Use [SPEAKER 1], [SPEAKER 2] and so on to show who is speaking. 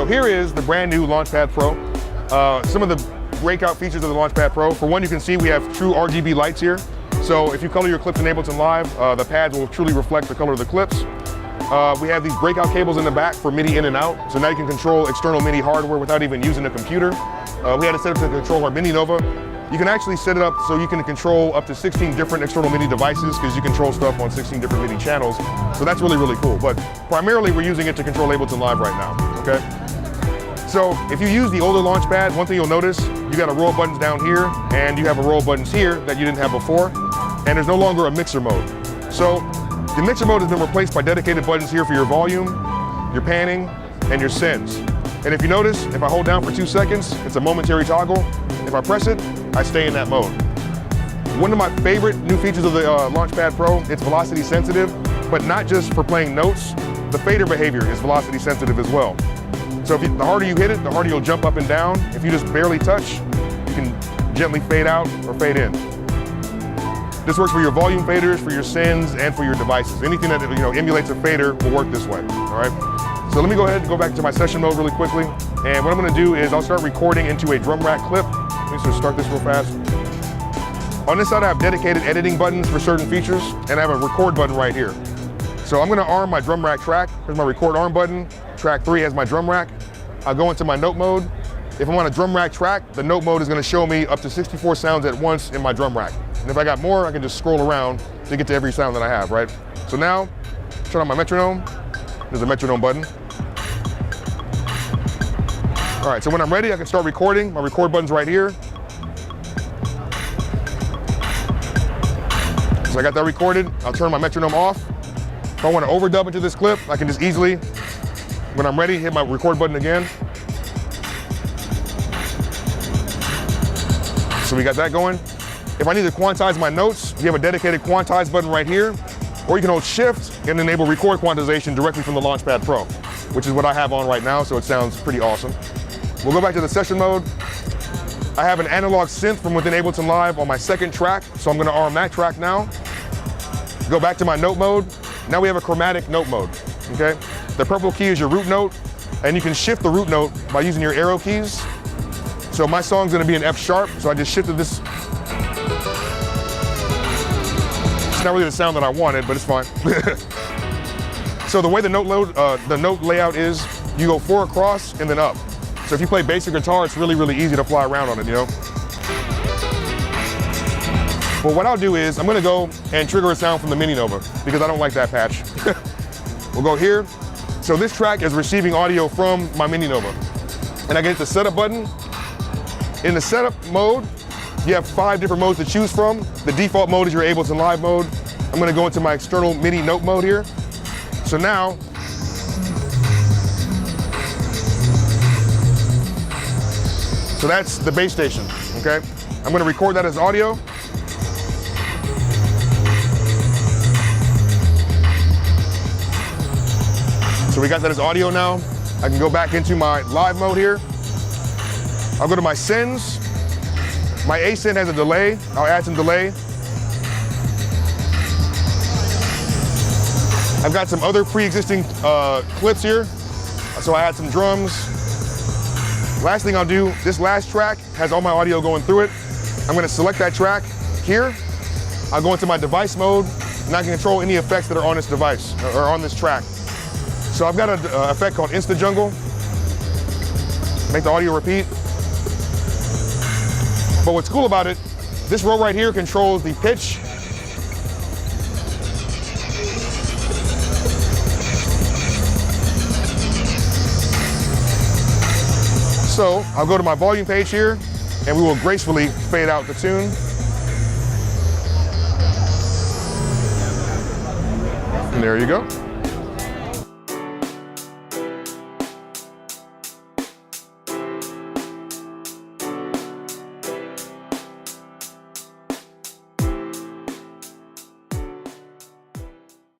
[SPEAKER 1] So here is the brand new LaunchPad Pro. Some of the breakout features of the LaunchPad Pro. For one, you can see we have true RGB lights here. So if you color your clips in Ableton Live, the pads will truly reflect the color of the clips. We have these breakout cables in the back for MIDI in and out. So now you can control external MIDI hardware without even using a computer. We had it set up to control our Mini Nova. You can actually set it up so you can control up to 16 different external MIDI devices because you control stuff on 16 different MIDI channels. So that's really, really cool. But primarily we're using it to control Ableton Live right now, okay? So if you use the older LaunchPad, one thing you'll notice, you got a row of buttons down here and you have a row of buttons here that you didn't have before. And there's no longer a mixer mode. So the mixer mode has been replaced by dedicated buttons here for your volume, your panning, and your sends. And if you notice, if I hold down for 2 seconds, it's a momentary toggle. If I press it, I stay in that mode. One of my favorite new features of the LaunchPad Pro, it's velocity sensitive, but not just for playing notes. The fader behavior is velocity sensitive as well. So if the harder you hit it, the harder you'll jump up and down. If you just barely touch, you can gently fade out or fade in. This works for your volume faders, for your sends, and for your devices. Anything that emulates a fader will work this way, all right? So let me go ahead and go back to my session mode really quickly. And what I'm gonna do is I'll start recording into a drum rack clip. Let me just start this real fast. On this side, I have dedicated editing buttons for certain features, and I have a record button right here. So I'm gonna arm my drum rack track. Here's my record arm button. Track 3 has my drum rack. I'll go into my note mode. If I'm on a drum rack track, the note mode is gonna show me up to 64 sounds at once in my drum rack. And if I got more, I can just scroll around to get to every sound that I have, right? So now, turn on my metronome. There's a metronome button. All right, so when I'm ready, I can start recording. My record button's right here. So I got that recorded. I'll turn my metronome off. If I want to overdub into this clip, I can just easily, when I'm ready, hit my record button again. So we got that going. If I need to quantize my notes, you have a dedicated quantize button right here, or you can hold Shift and enable record quantization directly from the LaunchPad Pro, which is what I have on right now, so it sounds pretty awesome. We'll go back to the session mode. I have an analog synth from within Ableton Live on my second track, so I'm gonna arm that track now. Go back to my note mode. Now we have a chromatic note mode, okay? The purple key is your root note, and you can shift the root note by using your arrow keys. So my song's gonna be in F sharp, so I just shifted this. It's not really the sound that I wanted, but it's fine. So the way the note layout is, you go 4 across and then up. So if you play basic guitar, it's really, really easy to fly around on it, you know? Well, what I'll do is, I'm gonna go and trigger a sound from the Mini Nova, because I don't like that patch. We'll go here. So this track is receiving audio from my Mini Nova. And I get the setup button. In the setup mode, you have 5 different modes to choose from. The default mode is your Ableton Live mode. I'm gonna go into my external MIDI note mode here. So now, so that's the bass station, okay? I'm gonna record that as audio. So we got that as audio now. I can go back into my live mode here. I'll go to my sends. My ascend has a delay. I'll add some delay. I've got some other pre-existing clips here. So I add some drums. Last thing I'll do, this last track has all my audio going through it. I'm gonna select that track here. I'll go into my device mode, and I can control any effects that are on this device, or on this track. So I've got an effect called Insta Jungle. Make the audio repeat. But what's cool about it, this row right here controls the pitch. So I'll go to my volume page here, and we will gracefully fade out the tune. And there you go.